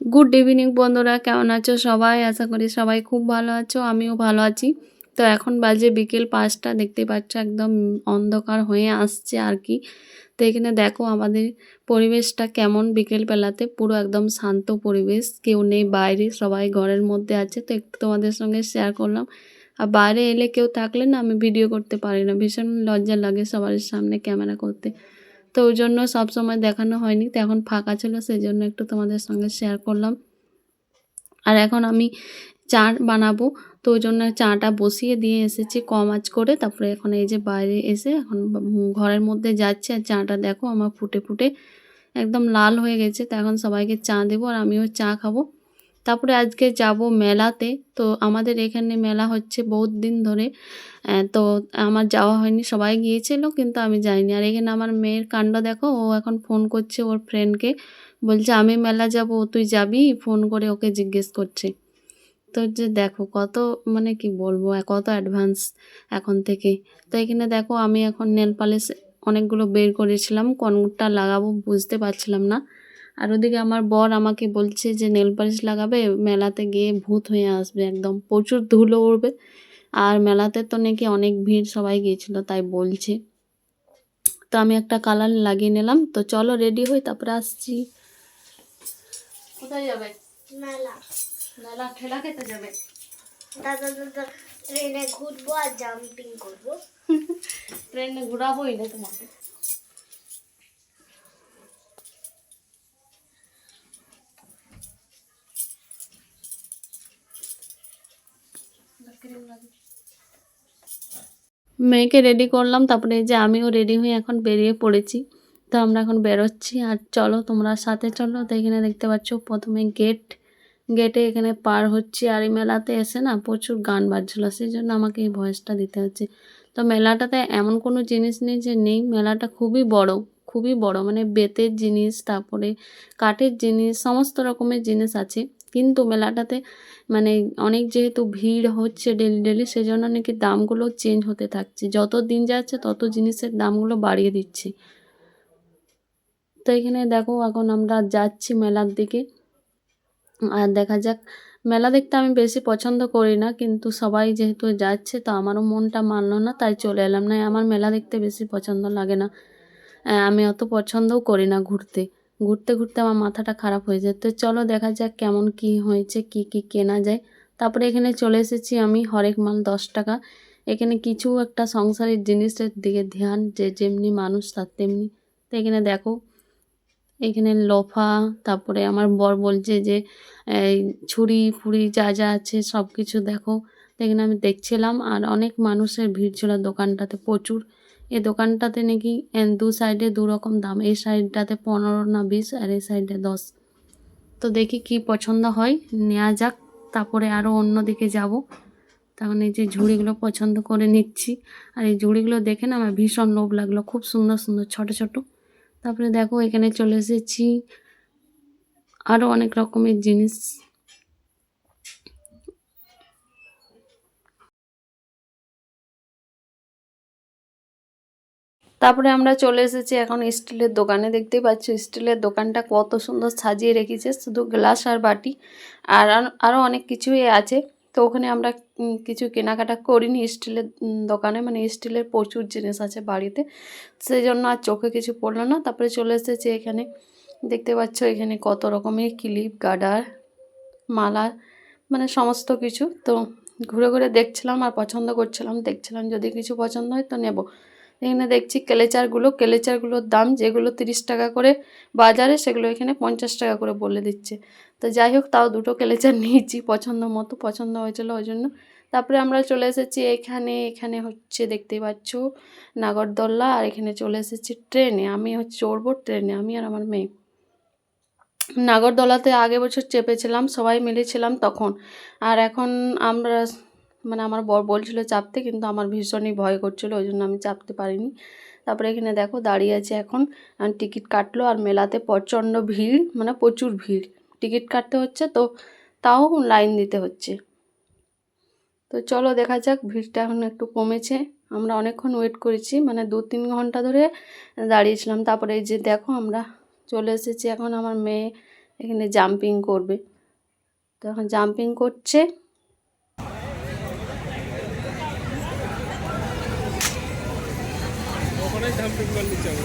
Good evening বন্ধুরা, কেমন আছো সবাই? আশা করি সবাই খুব ভালো আছো, আমিও ভালো আছি। তো এখন বাজে বিকেল 5টা, দেখতে পাচ্ছ একদম অন্ধকার হয়ে আসছে আর কি। তো এখানে দেখো আমাদের পরিবেশটা কেমন, বিকেল বেলাতে পুরো একদম শান্ত পরিবেশ, কেউ নেই বাইরে, সবাই ঘরের মধ্যে আছে। তো একটু তোমাদের সঙ্গে শেয়ার করলাম। আর বাইরে এলে কেউ থাকলে না আমি ভিডিও করতে পারি না, ভীষণ লজ্জা লাগে সবার সামনে ক্যামেরা করতে। তো ওই জন্য সবসময় দেখানো হয়নি, তো এখন ফাঁকা ছিল সেই জন্য একটু তোমাদের সঙ্গে শেয়ার করলাম। আর এখন আমি চা বানাবো, তো ওই জন্য চাটা বসিয়ে দিয়ে এসেছি কম আঁচ করে। তারপরে এখন এই যে বাইরে এসে এখন ঘরের মধ্যে যাচ্ছে, আর চাটা দেখো আমার ফুটে ফুটে একদম লাল হয়ে গেছে। তো এখন সবাইকে চা দেবো আর আমিও চা খাবো। তারপরে আজকে যাব মেলাতে। তো আমাদের এখানে মেলা হচ্ছে বহুত দিন ধরে। তো আমার যাওয়া হয়নি, সবাই গিয়েছিল কিন্তু আমি যাইনি। আর এখানে আমার মেয়ের কাণ্ড দেখো, ও এখন ফোন করছে ওর ফ্রেন্ডকে, বলছে আমি মেলা যাব, তুই যাবি? ফোন করে ওকে জিজ্ঞেস করছে। তো যে দেখো কত, মানে কি বলবো, কত অ্যাডভান্স এখন থেকে। তো এখানে দেখো আমি এখন নেল পালিশ অনেকগুলো বের করেছিলাম, কোনটা লাগাবো বুঝতে পারছিলাম না। আর ওদিকে আমার বর আমাকে বলছে যে নেল পালিশ লাগাবে, মেলাতে গিয়ে ভূত হয়ে আসবে, একদম প্রচুর ধুলো উড়বে। আর মেলাতে তো নাকি অনেক ভিড়, সবাই গিয়েছিল তাই বলছে। তো আমি একটা কালার লাগিয়ে নিলাম। তো চলো রেডি হই, তারপরে আসছি। কোথায় যাবে? মেলা। মেলা ঠেলা খেতে যাবে? দাদা দাদা ট্রেনে ঘুরবো আর জাম্পিং করবো। ট্রেনে ঘোরাবোই না তোমাকে। মেয়েকে রেডি করলাম, তারপরে এই যে আমিও রেডি হয়ে এখন বেরিয়ে পড়েছি। তো আমরা এখন বেরোচ্ছি, আর চলো তোমরা সাথে চলো। তো এখানে দেখতে পাচ্ছ প্রথমে গেটে এখানে পার হচ্ছি। আর এই মেলাতে এসে না প্রচুর গান বাজছিল, সেই জন্য আমাকে এই ভয়েসটা দিতে হচ্ছে। তো মেলাটাতে এমন কোনো জিনিস নেই যে নেই, মেলাটা খুবই বড়, খুবই বড়, মানে বেতের জিনিস, তারপরে কাঠের জিনিস, সমস্ত রকমের জিনিস আছে। কিন্তু মেলাটাতে মানে অনেক যেহেতু ভিড় হচ্ছে ডেলি ডেলি, সেজন্য নাকি দামগুলো চেঞ্জ হতে থাকছে, যত দিন যাচ্ছে তত জিনিসের দামগুলো বাড়িয়ে দিচ্ছে। তো এখানে দেখো এখন আমরা যাচ্ছি মেলার দিকে। আর দেখা যাক, মেলা দেখতে আমি বেশি পছন্দ করি না, কিন্তু সবাই যেহেতু যাচ্ছে তো আমারও মনটা মানলো না, তাই চলে এলাম। না আমার মেলা দেখতে বেশি পছন্দ লাগে না, আমি অত পছন্দও করি না ঘুরতে ঘুরতে ঘুরতে আমার মাথাটা খারাপ হয়ে যায়। তো চলো দেখা যাক কেমন কি হয়েছে, কি কি কেনা যায়। তারপরে এখানে চলে এসেছি আমি, হরেক মাল 10 টাকা। এখানে কিছু একটা সংসারের জিনিসের দিকে ধ্যান, যে যেমনি মানুষ তার তেমনি। তো এখানে দেখো, এখানে লোফা, তারপরে আমার বর বলছে যে এই ছুরি ফুড়ি যা যা আছে সব কিছু দেখো। তো এখানে আমি দেখছিলাম, আর অনেক মানুষের ভিড় ছিল দোকানটাতে প্রচুর। এই দোকানটাতে নাকি দু সাইডে দু রকম দাম, এই সাইডটাতে 15 না 20 আর এই সাইডে 10। তো দেখি কি পছন্দ হয়, নেওয়া যাক। তারপরে আরও অন্য দিকে যাব। তখন এই যে ঝুড়িগুলো পছন্দ করে নিচ্ছি। আর এই ঝুড়িগুলো দেখে না আমার ভীষণ লোভ লাগলো, খুব সুন্দর সুন্দর ছোট ছোট। তারপরে দেখো এখানে চলে এসেছি আরও অনেক রকমের জিনিস। তারপরে আমরা চলে এসেছি এখন স্টিলের দোকানে। দেখতেই পাচ্ছ স্টিলের দোকানটা কত সুন্দর সাজিয়ে রেখেছে, শুধু গ্লাস আর বাটি, আর আরও অনেক কিছুই আছে। তো ওখানে আমরা কিছু কেনাকাটা করিনি স্টিলের দোকানে, মানে স্টিলের প্রচুর জিনিস আছে বাড়িতে, সেই জন্য আর চোখে কিছু পড়লো না। তারপরে চলে এসেছি এখানে, দেখতে পাচ্ছ এখানে কত রকমের ক্লিপ, গার্ডার, মালা, মানে সমস্ত কিছু। তো ঘুরে ঘুরে দেখছিলাম আর পছন্দ করছিলাম, দেখছিলাম যদি কিছু পছন্দ হয় তো নেব। এখানে দেখছি কেলেচারগুলোর দাম যেগুলো 30 টাকা করে বাজারে, সেগুলো এখানে 50 টাকা করে বলে দিচ্ছে। তো যাই হোক, তাও দুটো কেলেচার নিয়েছি পছন্দ মতো, পছন্দ হয়েছিল ওই জন্য। তারপরে আমরা চলে এসেছি এখানে হচ্ছে দেখতেই পাচ্ছ নাগরদোল্লা। আর এখানে চলে এসেছি ট্রেনে, আমি হচ্ছে চড়বো ট্রেনে, আমি আর আমার মেয়ে। নাগরদোলাতে আগে বছর চেপেছিলাম, সবাই মিলেছিলাম তখন। আর এখন আমরা, মানে আমার বর বলছিল চাপতে, কিন্তু আমার ভীষণই ভয় করছিল, ওই জন্য আমি চাপতে পারিনি। তারপরে এখানে দেখো দাঁড়িয়ে আছে এখন, টিকিট কাটলো। আর মেলাতে প্রচণ্ড ভিড়, মানে প্রচুর ভিড়, টিকিট কাটতে হচ্ছে তো, তাও লাইন দিতে হচ্ছে। তো চলো দেখা যাক, ভিড়টা এখন একটু কমেছে। আমরা অনেকক্ষণ ওয়েট করেছি, মানে 2-3 ঘন্টা ধরে দাঁড়িয়েছিলাম। তারপরে এই যে দেখো আমরা চলে এসেছি এখন, আমার মেয়ে এখানে জাম্পিং করবে। তো এখন জাম্পিং করছে। ওখানে জাম্পিং করলি যাবে।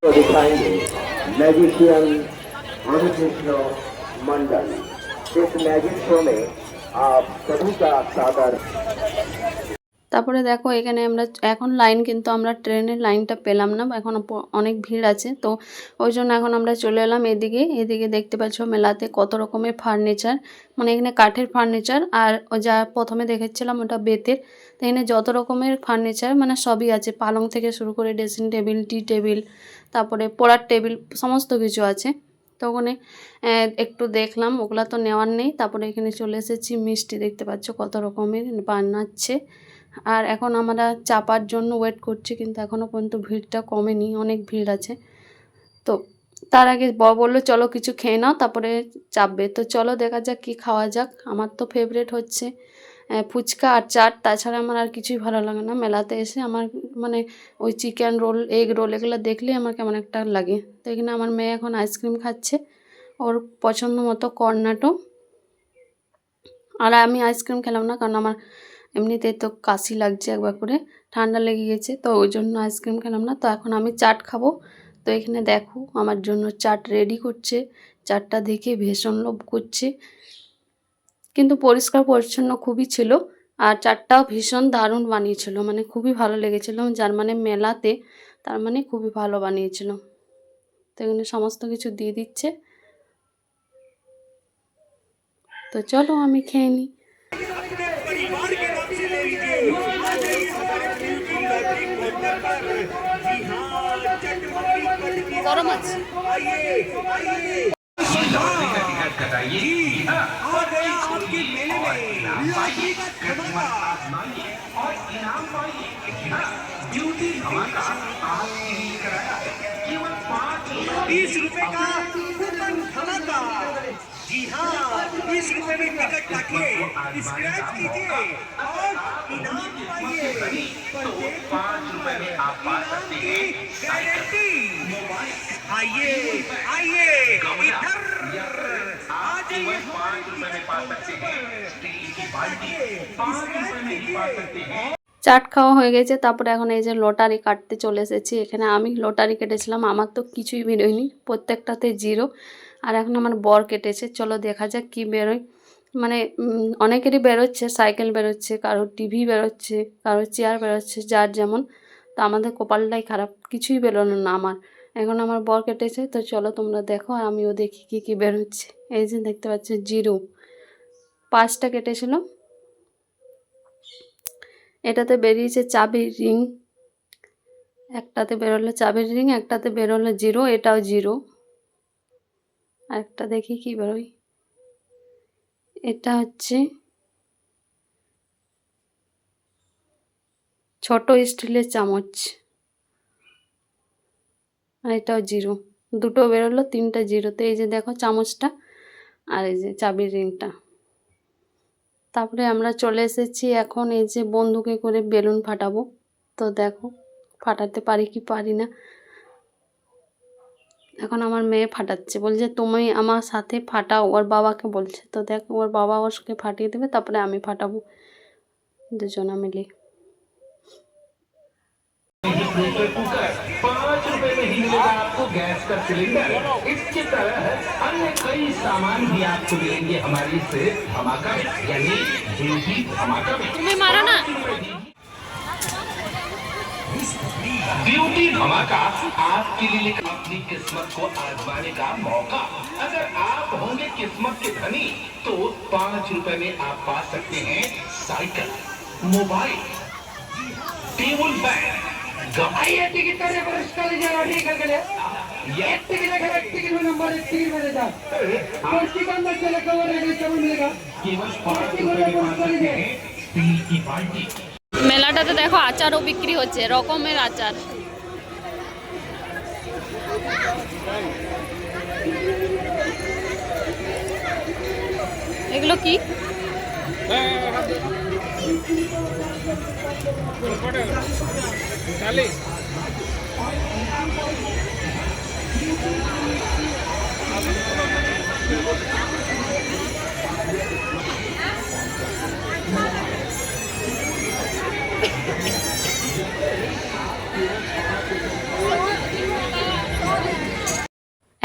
तो दिखाएंगे मैजिशियन अनुकृष्ण मंडल। इस मैजिक शो में आप सभी का सादर। তারপরে দেখো এখানে আমরা এখন লাইন, কিন্তু আমরা ট্রেনের লাইনটা পেলাম না, এখন অনেক ভিড় আছে। তো ওই জন্য এখন আমরা চলে এলাম এদিকে দেখতে পাচ্ছ মেলাতে কত রকমের ফার্নিচার, মানে এখানে কাঠের ফার্নিচার, আর যা প্রথমে দেখেছিলাম ওটা বেতের। তো এখানে যত রকমের ফার্নিচার মানে সবই আছে, পালং থেকে শুরু করে ড্রেসিং টেবিল, টি টেবিল, তারপরে পড়ার টেবিল, সমস্ত কিছু আছে। তো ওখানে একটু দেখলাম, ওগুলা তো নেওয়ার নেই। তারপরে এখানে চলে এসেছি, মিষ্টি দেখতে পাচ্ছ কত রকমের বানাচ্ছে। আর এখন আমরা চাপার জন্য ওয়েট করছি, কিন্তু এখনও পর্যন্ত ভিড়টা কমেনি, অনেক ভিড় আছে। তো তার আগে বললো চলো কিছু খেয়ে নাও তারপরে চাপবে। তো চলো দেখা যাক কি খাওয়া যাক। আমার তো ফেভারিট হচ্ছে ফুচকা আর চাট, তাছাড়া আমার আর কিছুই ভালো লাগে না। মেলাতে এসে আমার মানে ওই চিকেন রোল, এগ রোল এগুলো দেখলেই আমার কেমন একটা লাগে। তো এখানে আমার মেয়ে এখন আইসক্রিম খাচ্ছে ওর পছন্দ মতো কর্নাটো। আর আমি আইসক্রিম খেলাম না, কারণ আমার এমনিতেই তো কাশি লাগছে, একবার করে ঠান্ডা লেগে গেছে, তো ওই জন্য আইসক্রিম খেলাম না। তো এখন আমি চাট খাবো। তো এখানে দেখো আমার জন্য চাট রেডি করছে। চাটটা দেখে ভীষণ লোভ করছে, কিন্তু পরিষ্কার পরিচ্ছন্ন খুবই ছিল। আর চাটটাও ভীষণ দারুণ বানিয়েছিল, মানে খুবই ভালো লেগেছিল, যার মানে মেলাতে, তার মানে খুবই ভালো বানিয়েছিল। তো এখানে সমস্ত কিছু দিয়ে দিচ্ছে। তো চলো আমি খেয়ে নিই। গরম আছে। ब्यूटी धमाका आपके लिए कराया है केवल 5 रुपए का कूपन धमाका। जी हाँ, 20 रुपए में टिकट काटिए, स्क्रैच कीजिए और इनाम पाइए। प्रत्येक 5 रुपए में आप पा सकते हैं गारंटी। आइए आइए इधर आ जाइए, 5 रुपए में पा सकते हैं स्टील की बाल्टी, 5 रुपए में ही पा सकते हैं। চাট খাওয়া হয়ে গেছে। তারপরে এখন এই যে লটারি কাটতে চলে এসেছি। এখানে আমি লটারি কেটেছিলাম, আমার তো কিছুই বেরোয়নি, প্রত্যেকটাতে 0। আর এখন আমার বর কেটেছে, চলো দেখা যাক কি বেরোয়। মানে অনেকেরই বেরোচ্ছে, সাইকেল বেরোচ্ছে, কারোর টিভি বেরোচ্ছে, কারোর চেয়ার বেরোচ্ছে, যার যেমন। তো আমাদের কপালটাই খারাপ, কিছুই বেরোলো না আমার। এখন আমার বর কেটেছে, তো চলো তোমরা দেখো আর আমিও দেখি কি কি বেরোচ্ছে। এই যে দেখতে পাচ্ছ 0, 5টা কেটেছিল। এটাতে বেরিয়েছে চাবির রিং, একটাতে বেরোলো চাবির রিং, একটাতে বেরোলো 0, এটাও 0। একটা দেখি কি বেরোয়। এটা হচ্ছে ছোট স্টিলের চামচ, আর এটাও 0। দুটো বেরোলো, 3টা 0। তো এই যে দেখো চামচটা আর এই যে চাবির রিংটা। তারপরে আমরা চলে এসেছি এখন এই যে বন্দুকে করে বেলুন ফাটাবো। তো দেখো ফাটাতে পারি কি পারি না। এখন আমার মেয়ে ফাটাচ্ছে, বলছে তুমি আমার সাথে ফাটাও, ওর বাবাকে বলছে। তো দেখো ওর বাবা ওকে ফাটিয়ে দেবে, তারপরে আমি ফাটাবো, দুজনা মিলে। प्रेशर कुकर 5 रुपए में ही मिलेगा आपको गैस का सिलेंडर। इसकी तरह अन्य कई सामान भी आपको मिलेंगे हमारी से धमाका यानी ब्यूटी धमाका में। तुम्हें मारा ना ब्यूटी धमाका आपके लिए अपनी किस्मत को आजमाने का मौका। अगर आप होंगे किस्मत के धनी तो 5 रुपए में आप पा सकते हैं साइकिल, मोबाइल, टेबल फैन। आइए टिकट का पुरस्कार ये टिकट नंबर 1 टिकट में देता अंदर चले कवर मिलेगा केवल 5 रुपए में पा सकते हैं स्टील की बाल्टी। মেলাটাতে দেখো আচারও বিক্রি হচ্ছে, রকমের আচার। এগুলো কি?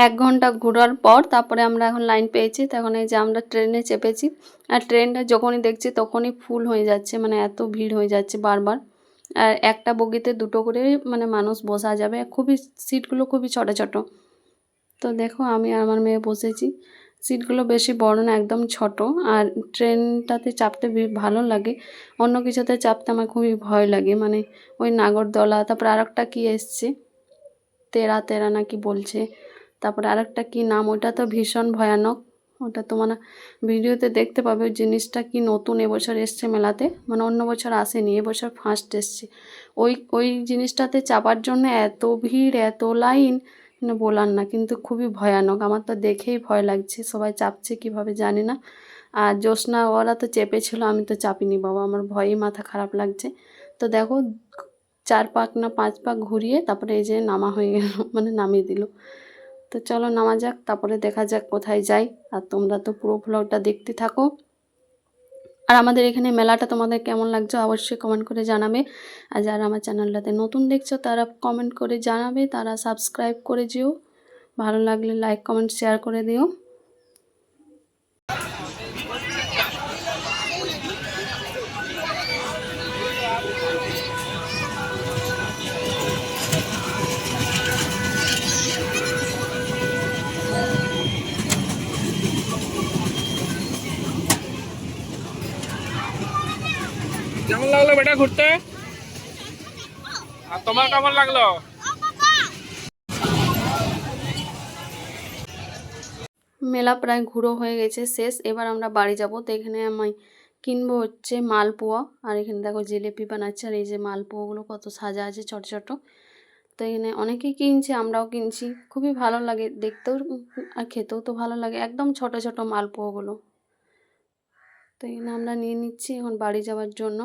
এক ঘন্টা ঘোরার পর তারপরে আমরা এখন লাইন পেয়েছি। তখন এই যে আমরা ট্রেনে চেপেছি, আর ট্রেনটা যখনই দেখছি তখনই ফুল হয়ে যাচ্ছে, মানে এত ভিড় হয়ে যাচ্ছে বারবার। আর একটা বগিতে দুটো করে মানে মানুষ বসা যাবে, খুবই সিটগুলো খুবই ছোট ছোট। তো দেখো আমি আর আমার মেয়ে বসেছি, সিটগুলো বেশি বড় না, একদম ছোট। আর ট্রেনটাতে চাপতে ভালো লাগে, অন্য কিছুতে চাপতে আমার খুবই ভয় লাগে, মানে ওই নাগরদোলা, তারপরে আরেকটা কি এসছে তেরা তেরা নাকি বলছে, তারপরে আরেকটা কি নাম, ওটা তো ভীষণ ভয়ানক। ওটা তো মানে ভিডিওতে দেখতে পাবে, ওই জিনিসটা কি নতুন এবছর এসছে মেলাতে, মানে অন্য বছর আসেনি, এবছর ফার্স্ট এসছে। ওই জিনিসটাতে চাপার জন্য এত ভিড়, এত লাইন, মানে বলার না, কিন্তু খুবই ভয়ানক। আমার তো দেখেই ভয় লাগছে, সবাই চাপছে কিভাবে জানি না। আর জ্যোৎস্না ওরা তো চেপেছিল, আমি তো চাপিনি বাবা, আমার ভয়েই মাথা খারাপ লাগছে। তো দেখো 4 পাক না 5 পাক ঘুরিয়ে তারপরে এই যে নামা হয়ে গেল, মানে নামিয়ে দিল। তো চলো নামা যাক, তারপরে দেখা যাক কোথায় যাই। আর তোমরা তো পুরো ভ্লগটা দেখতে থাকো। আর আমাদের এখানে মেলাটা তোমাদের কেমন লাগছে অবশ্যই কমেন্ট করে জানাবে। আর যারা আমার চ্যানেলটাতে নতুন দেখছো তারা কমেন্ট করে জানাবে, তারা সাবস্ক্রাইব করে যেও, ভালো লাগলে লাইক কমেন্ট শেয়ার করে দিও। কেমন লাগলো বেটা ঘুরতে? আর তোমার কেমন লাগলো? মেলা প্রায় ঘুরো হয়ে গেছে শেষ, এবার আমরা বাড়ি যাব। তো এখানে আমি কিনবো হচ্ছে মালপোয়া, আর এখানে দেখো জিলিপি বানাচ্ছে, আর এই যে মালপোয়াগুলো কত সাজা আছে ছোট ছোট। তো এখানে অনেকেই কিনছে, আমরাও কিনছি, খুবই ভালো লাগে দেখতেও আর খেতেও তো ভালো লাগে, একদম ছোট ছোট মালপোয়াগুলো। তো এখানে আমরা নিয়ে নিচ্ছি এখন বাড়ি যাওয়ার জন্য।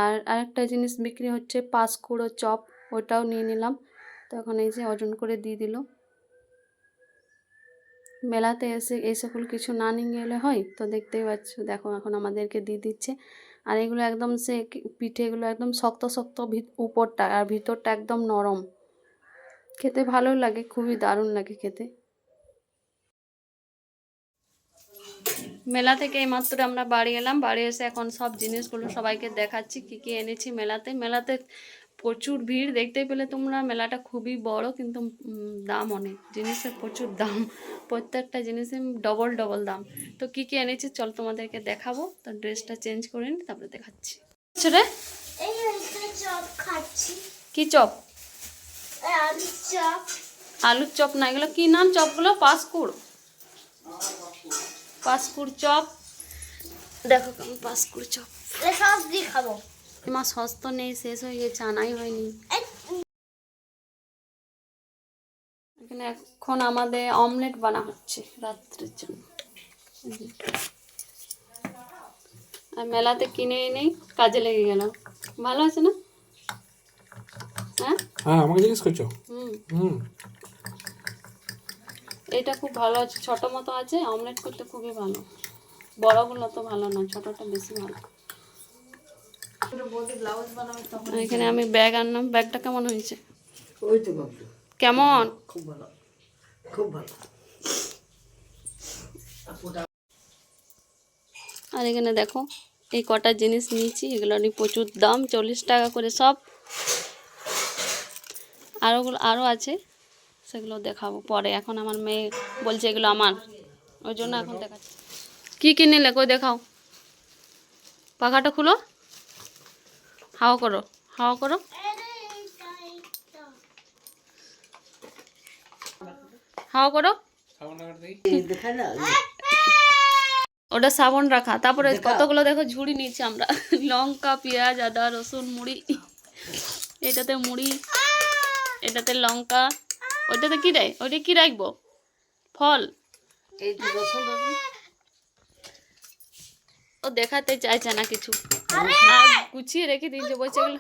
আর আরেকটা জিনিস বিক্রি হচ্ছে পাঁশকুড়ো চপ, ওটাও নিয়ে নিলাম। তো এখন এই যে ওজন করে দিয়ে দিল। মেলাতে এসে এই সকল কিছু না নিয়ে গেলে হয়, তো দেখতেই পাচ্ছ দেখো এখন আমাদেরকে দিয়ে দিচ্ছে। আর এগুলো একদম সে পিঠেগুলো একদম শক্ত শক্ত, উপরটা আর ভিতরটা একদম নরম, খেতে ভালো লাগে, খুবই দারুণ লাগে খেতে। মেলা থেকে এইমাত্র আমরা বাড়ি এলাম, বাড়ি এসে এখন সব জিনিসগুলো সবাইকে দেখাচ্ছি কি কি এনেছি মেলাতে। মেলাতে প্রচুর ভিড়, দেখতে পেলে তোমরা, মেলাটা খুবই বড়, কিন্তু দাম অনেক, জিনিসের প্রচুর দাম, প্রত্যেকটা জিনিসের ডবল ডবল দাম। তো কি কি এনেছি চল তোমাদেরকে দেখাবো। তো ড্রেসটা চেঞ্জ করে নিই তারপরে দেখাচ্ছি। রে এই একটা চপ খাচ্ছি। কি চপ? আলুর চপ। আলুর চপ না, এগুলো কি নাম চপগুলো? পাঁশকুড়, পাঁশকুড় চপ। দেখো কেমন পাঁশকুড় চপ, সস দিয়ে খাবো। মা সস তো নেই, শেষ হয়ে গেছে, আনাই হয়নি। এখানে এখন আমাদের অমলেট বানা হচ্ছে রাত্রের জন্য। আর মেলাতে কিনে এনেই কাজে লেগে গেল, ভালো আছে না? হ্যাঁ হ্যাঁ, আমাকে জিজ্ঞেস করছো? হুম, এটা খুব ভালো আছে, ছোট মতো আছে, অমলেট করতে খুবই ভালো। বড়গুলো তো ভালো না, ছোটটা বেশি ভালো। এখানে আমি ব্যাগ আনলাম, ব্যাগটা কেমন হয়েছে? ওই তো বাবু, কেমন? খুব ভালো, খুব ভালো। আর এখানে দেখো এই কটা জিনিস নিয়েছি, এগুলো প্রচুর দাম, 40 টাকা করে সব। আরও আছে, সেগুলো দেখাবো পরে, এখন আমার মেয়ে বলছে এগুলো আমার, ওই জন্য এখন দেখাচ্ছি। কী কী নিলে কই দেখাও, পাখাটা খুলো, হাওয়া করো, হাওয়া করো। হাওয়া করো, দেখা না, ওটা সাবান রাখা। তারপরে কতগুলো দেখো ঝুড়ি নিয়েছি আমরা, লঙ্কা, পেঁয়াজ, আদা, রসুন, মুড়ি, এটাতে মুড়ি, এটাতে লঙ্কা, ওইটাতে কী দেয়, ওইটা কী রাখবো, ফল। এই তো রসুন, ও দেখাতে চাইছে না কিছু, আর গুছিয়ে রেখে দিয়েছে বলছে এগুলো